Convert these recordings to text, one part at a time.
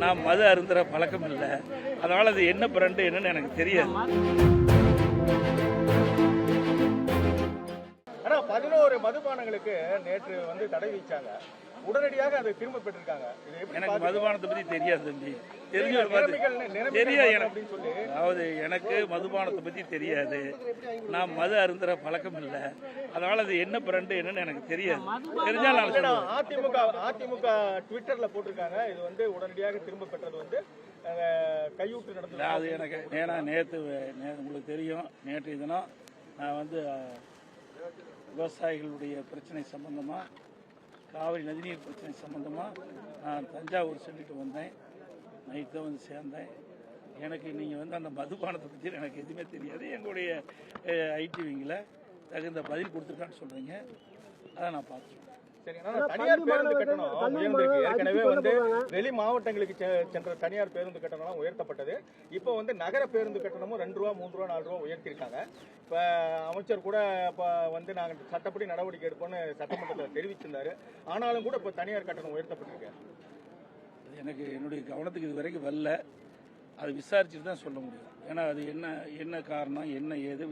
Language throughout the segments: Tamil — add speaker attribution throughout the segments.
Speaker 1: நான் மது அருந்துற பழக்கம் இல்லை. அதனால அது என்ன பிராண்டு என்னன்னு எனக்கு தெரியாது.
Speaker 2: ஆனா 11 மதுபானங்களுக்கு நேற்று தடை விதிச்சாங்க. உடனடியாக அதை திரும்ப பெற்றிருக்காங்க.
Speaker 1: எனக்கு மதுபானத்தை பத்தி தெரியாது தம்பி. தெரியாது எனக்கு. அதாவது எனக்கு மதுபானத்தை பத்தி தெரியாது. நான் மது அருந்துற பழக்கம் இல்லை. அதனால அது என்ன பிராண்டு என்னன்னு எனக்கு தெரியாது. தெரிஞ்சால் நான் சொல்றேன்.
Speaker 2: அதிமுக ட்விட்டர்ல போட்டிருக்காங்க. இது உடனடியாக திரும்ப பெற்றது கையூட்டு நடந்தது.
Speaker 1: அது எனக்கு ஏன்னா நேற்று உங்களுக்கு தெரியும், நேற்றைய தினம் நான் விவசாயிகளுடைய பிரச்சனை சம்பந்தமா, காவிரி நதிநீர் பிரச்சனை சம்பந்தமாக நான் தஞ்சாவூர் சொல்லிட்டு வந்தேன். நைட்டு தான் சேர்ந்தேன். எனக்கு நீங்கள் அந்த மதுபானத்தை பற்றி எனக்கு எதுவுமே தெரியாது. எங்களுடைய ஐடிவிங்கில் தகுந்த பதில் கொடுத்துருக்கான்னு சொல்கிறீங்க. அதை நான் பார்த்துருவேன்.
Speaker 2: தனியார் பேருந்து கட்டணம் உயர்ந்திருக்கு. ஏற்கனவே வெளி மாவட்டங்களுக்கு சென்ற தனியார் பேருந்து கட்டணம் உயர்த்தப்பட்டது. இப்போ நகர பேருந்து கட்டணமும் 2 ரூபா 3 ரூபா 4 ரூபா உயர்த்திருக்காங்க. இப்ப அமைச்சர் கூட நாங்கள் சட்டப்படி நடவடிக்கை எடுப்போம்னு சட்டமன்றத்தில் தெரிவிச்சிருந்தாரு. ஆனாலும் கூட இப்ப தனியார் கட்டணம் உயர்த்தப்பட்டிருக்கு.
Speaker 1: எனக்கு என்னுடைய கவனத்துக்கு இது வரைக்கும் வரல. அது விசாரிச்சுட்டு தான் சொல்ல முடியும். ஏன்னா அது என்ன காரணம், என்ன ஏது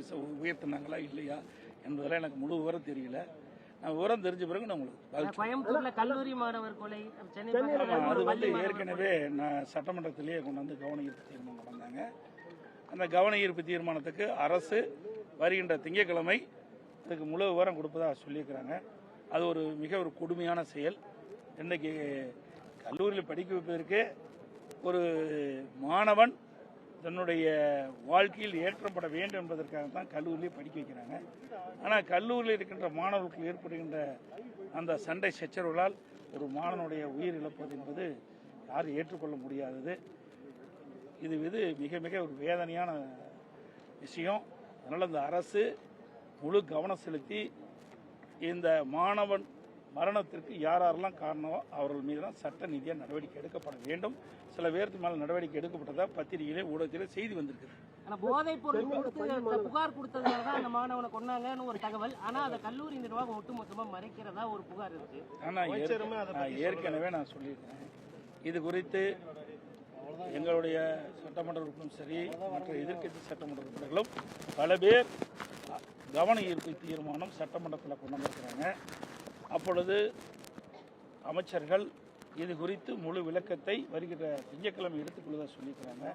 Speaker 1: உயர்த்தினாங்களா இல்லையா என்பதெல்லாம் எனக்கு முழு விவரம் தெரியல. விவரம் தெரிஞ்ச பிறகு நான் உங்களுக்கு
Speaker 3: கோயம்புத்தூர்ல கல்லூரி மாணவர் கொலை,
Speaker 1: அது ஏற்கனவே நான் சட்டமன்றத்திலேயே கொண்டு கவன ஈர்ப்பு தீர்மானம் நடந்தாங்க. அந்த கவன ஈர்ப்பு தீர்மானத்துக்கு அரசு வருகின்ற திங்கட்கிழமை அதுக்கு முழு விவரம் கொடுப்பதா சொல்லியிருக்கிறாங்க. அது ஒரு கொடுமையான செயல். இன்னைக்கு கல்லூரியில் படிக்க வைப்பதற்கு ஒரு மாணவன் தன்னுடைய வாழ்க்கையில் ஏற்றப்பட வேண்டும் என்பதற்காக தான் கல்லூரியிலே படிக்க வைக்கிறாங்க. ஆனால் கல்லூரியில் இருக்கின்ற மாணவர்களுக்கு ஏற்படுகின்ற அந்த சண்டை சச்சரவுகளால் ஒரு மாணவனுடைய உயிர் இழப்பது என்பது யாரும் ஏற்றுக்கொள்ள முடியாதது. இது மிக மிக ஒரு வேதனையான விஷயம். அதனால் இந்த அரசு முழு கவனம் செலுத்தி இந்த மாணவன் மரணத்திற்கு யாரெல்லாம் காரணமோ அவர்கள் மீதுதான் சட்ட ரீதியாக நடவடிக்கை எடுக்கப்பட வேண்டும். சில பேருக்கு மேல நடவடிக்கை எடுக்கப்பட்டதா பத்திரிகையிலே ஊடகத்திலே செய்தி வந்திருக்கு.
Speaker 3: போதைப் பொருள் புகார் கொடுத்ததுனாலதான் அந்த மாணவனை கொண்டாங்கன்னு ஒரு தகவல். ஆனா அதை கல்லூரி நிர்வாகம் ஒட்டுமொத்தமா மறைக்கிறதா ஒரு புகார் இருக்கு.
Speaker 1: ஆனா ஏற்கனவே நான் சொல்லியிருக்கேன். இது குறித்து எங்களுடைய சட்டமன்ற உறுப்பினரும் சரி, மற்ற எதிர்க்கட்சி சட்டமன்ற உறுப்பினர்களும் பல பேர் கவன ஈர்ப்பு தீர்மானம் சட்டமன்றத்தில் கொண்டு வந்திருக்கிறாங்க. அப்பொழுது அமைச்சர்கள் இது குறித்து முழு விளக்கத்தை வருகிற திங்கட்கிழமை எடுத்துக்கொள்வதாக சொல்லியிருக்கிறாங்க.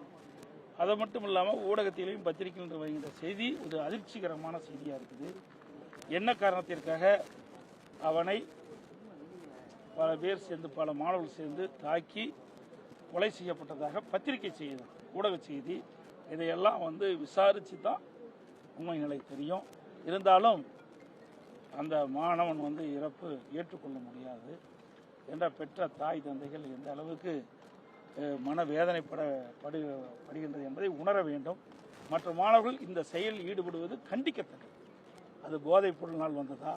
Speaker 1: அது மட்டும் இல்லாமல் ஊடகத்திலையும் பத்திரிகையில் வருகின்ற செய்தி ஒரு அதிர்ச்சிகரமான செய்தியாக இருக்குது. என்ன காரணத்திற்காக அவனை பல பேர் சேர்ந்து, பல மாணவர்கள் சேர்ந்து தாக்கி கொலை செய்யப்பட்டதாக பத்திரிகை செய்தி, ஊடக செய்தி, இதையெல்லாம் விசாரித்து தான் உண்மை நிலை தெரியும். இருந்தாலும் அந்த மாணவன் இறப்பு ஏற்றுக்கொள்ள முடியாது என்ற பெற்ற தாய் தந்தைகள் எந்த அளவுக்கு மனவேதனைப்படுகின்றது என்பதை உணர வேண்டும். மற்ற மாணவர்கள் இந்த செயலில் ஈடுபடுவது கண்டிக்கத்தக்கது. அது போதைப் பொருளினால் வந்ததா,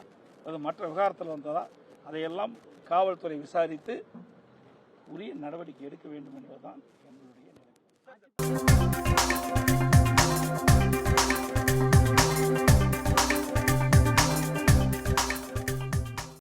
Speaker 1: அது மற்ற விவகாரத்தில் வந்ததா, அதையெல்லாம் காவல்துறை விசாரித்து உரிய நடவடிக்கை எடுக்க வேண்டும் என்பதுதான் எங்களுடைய நிலை.